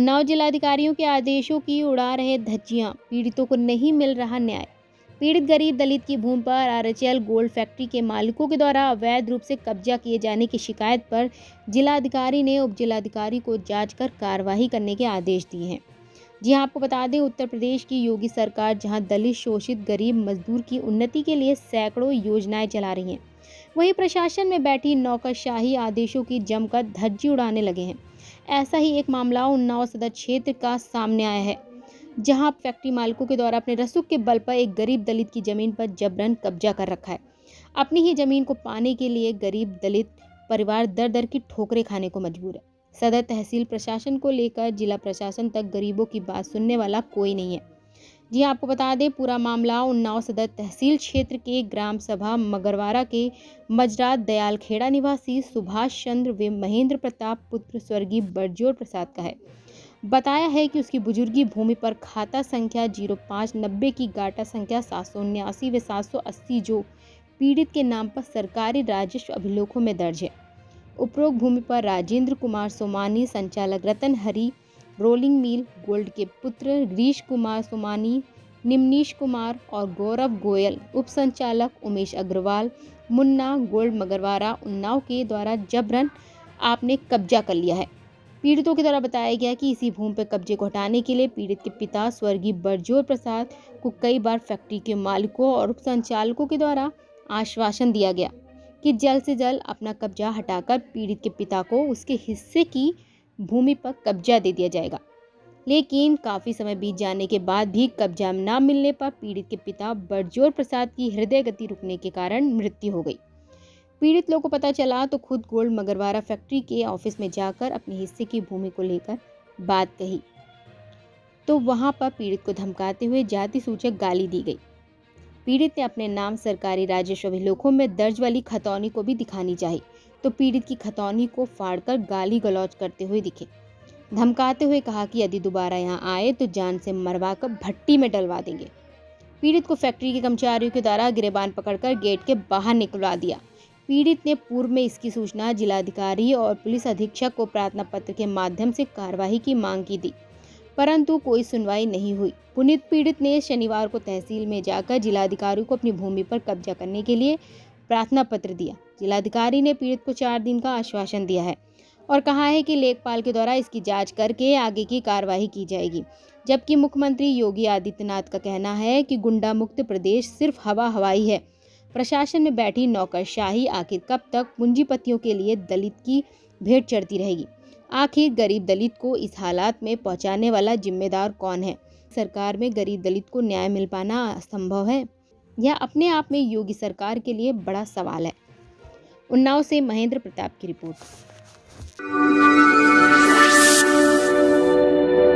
उन्नाव जिलाधिकारियों के आदेशों की उड़ा रहे धज्जियां, पीड़ितों को नहीं मिल रहा न्याय। पीड़ित गरीब दलित की भूमि पर आरएचएल गोल्ड फैक्ट्री के मालिकों के द्वारा अवैध रूप से कब्जा किए जाने की शिकायत पर जिलाधिकारी ने उप जिलाधिकारी को जांच कर कार्रवाई करने के आदेश दिए हैं। जी हाँ, आपको बता दें, उत्तर प्रदेश की योगी सरकार जहां दलित, शोषित, गरीब मजदूर की उन्नति के लिए सैकड़ों योजनाएं चला रही हैं, वहीं प्रशासन में बैठी नौकरशाही आदेशों की जमकर धज्जी उड़ाने लगे हैं। ऐसा ही एक मामला उन्नाव सदर क्षेत्र का सामने आया है, जहां फैक्ट्री मालिकों के द्वारा अपने रसूख के बल पर एक गरीब दलित की जमीन पर जबरन कब्जा कर रखा है। अपनी ही जमीन को पाने के लिए गरीब दलित परिवार दर दर की ठोकरें खाने को मजबूर है। सदर तहसील प्रशासन को लेकर जिला प्रशासन तक गरीबों की बात सुनने वाला कोई नहीं है। जी आपको बता दें, पूरा मामला उन्नाव सदर तहसील क्षेत्र के ग्राम सभा मगरवारा के मजरात दयाल खेड़ा निवासी सुभाष चंद्र व महेंद्र प्रताप पुत्र स्वर्गीय बरजोर प्रसाद का है। बताया है कि उसकी बुजुर्गी भूमि पर खाता संख्या 0590 की गाटा संख्या 779 व 780 जो पीड़ित के नाम पर सरकारी राजस्व अभिलेखों में दर्ज है। उपरोक्त भूमि पर राजेंद्र कुमार सोमानी, संचालक रतन हरी रोलिंग मिल गोल्ड के पुत्र गिरीश कुमार सोमानी, निमनीश कुमार और गौरव गोयल उप संचालक उमेश अग्रवाल, मुन्ना गोल्ड मगरवारा उन्नाव के द्वारा जबरन आपने कब्जा कर लिया है। पीड़ितों के द्वारा बताया गया कि इसी भूमि पर कब्जे को हटाने के लिए पीड़ित के पिता स्वर्गीय बरजोर प्रसाद को कई बार फैक्ट्री के मालिकों और उप संचालकों के द्वारा आश्वासन दिया गया कि जल्द से जल्द अपना कब्जा हटाकर पीड़ित के पिता को उसके हिस्से की भूमि पर कब्जा दे दिया जाएगा। लेकिन काफ़ी समय बीत जाने के बाद भी कब्जा न मिलने पर पीड़ित के पिता बरजोर प्रसाद की हृदय गति रुकने के कारण मृत्यु हो गई। पीड़ित लोगों को पता चला तो खुद गोल्ड मगरवारा फैक्ट्री के ऑफिस में जाकर अपने हिस्से की भूमि को लेकर बात कही, तो वहां पर पीड़ित को धमकाते हुए जाति सूचक गाली दी गई। पीड़ित ने अपने नाम सरकारी राजस्व अभिलेखों में दर्ज वाली खतौनी को भी दिखानी चाहिए, तो पीड़ित की खतौनी को फाड़कर गाली गलौज करते हुए दिखे। धमकाते हुए कहा कि यदि दोबारा यहाँ आए तो जान से मरवा कर भट्टी में डलवा देंगे। पीड़ित को फैक्ट्री के कर्मचारियों के द्वारा गिरेबान पकड़कर गेट के बाहर निकलवा दिया। पीड़ित ने पूर्व में इसकी सूचना जिलाधिकारी और पुलिस अधीक्षक को प्रार्थना पत्र के माध्यम से कार्रवाई की मांग की थी, परंतु कोई सुनवाई नहीं हुई। पुनीत पीड़ित ने शनिवार को तहसील में जाकर जिलाधिकारी को अपनी भूमि पर कब्जा करने के लिए प्रार्थना पत्र दिया। जिलाधिकारी ने पीड़ित को 4 दिन का आश्वासन दिया है और कहा है कि लेखपाल के द्वारा इसकी जांच करके आगे की कार्रवाई की जाएगी। जबकि मुख्यमंत्री योगी आदित्यनाथ का कहना है कि गुंडा मुक्त प्रदेश सिर्फ हवा हवाई है। प्रशासन में बैठी नौकरशाही आखिर कब तक पूंजीपतियों के लिए दलित की भेंट चढ़ती रहेगी? आखिर गरीब दलित को इस हालात में पहुंचाने वाला जिम्मेदार कौन है? सरकार में गरीब दलित को न्याय मिल पाना असंभव है, यह अपने आप में योगी सरकार के लिए बड़ा सवाल है। उन्नाव से महेंद्र प्रताप की रिपोर्ट।